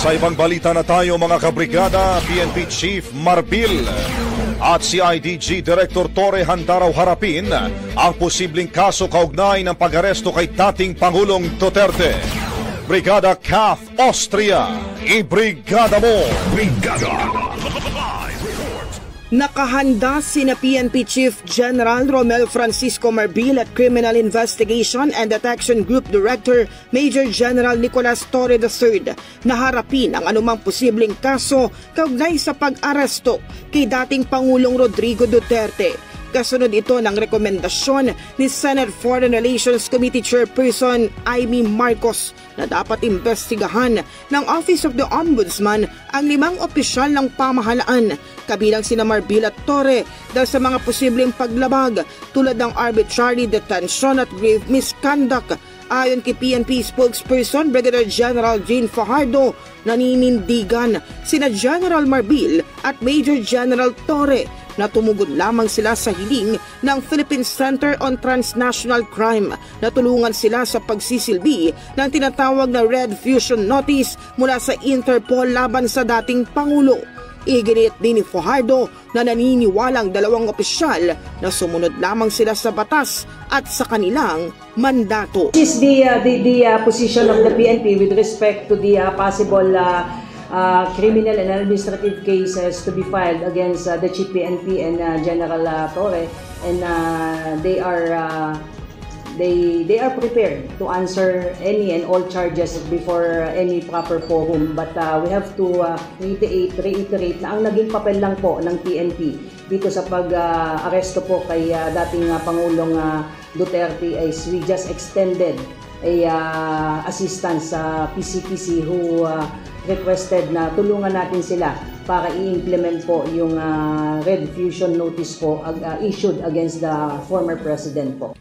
Sa ibang balita na tayo mga kabrigada, PNP Chief Marbil at CIDG Director Torre handa raw harapin ang posibleng kaso kaugnay ng pag-aresto kay dating Pangulong Duterte. Brigada CAF Austria, ibrigada mo! Brigada! Nakahanda sina PNP Chief General Romel Francisco Marbil at Criminal Investigation and Detection Group Director Major General Nicolas Torre III na harapin ang anumang posibleng kaso kaugnay sa pag-aresto kay dating Pangulong Rodrigo Duterte. Kasunod ito ng rekomendasyon ni Senate Foreign Relations Committee Chairperson Amy Marcos na dapat imbestigahan ng Office of the Ombudsman ang 5 opisyal ng pamahalaan, kabilang sina Marbil at Torre dahil sa mga posibleng paglabag tulad ng arbitrary detention at grave misconduct. Ayon kay PNP spokesperson Brigadier General Jean Fajardo, naninindigan sina General Marbil at Major General Torre na tumugod lamang sila sa hiling ng Philippine Center on Transnational Crime na tulungan sila sa pagsisilbi ng tinatawag na Red Fusion Notice mula sa Interpol laban sa dating Pangulo. Iginit din ni Fajardo na naniniwalang 2 opisyal na sumunod lamang sila sa batas at sa kanilang mandato. This is the position of the PNP with respect to the possible criminal and administrative cases to be filed against the Chief PNP and General Torre, and they are prepared to answer any and all charges before any proper forum. But we have to reiterate na ang naging papel lang po ng PNP dito sa pag-aresto po kay dating Pangulong Duterte is we just extended assistance sa PCPC who requested na tulungan natin sila para i-implement po yung Red Fusion Notice po issued against the former President po.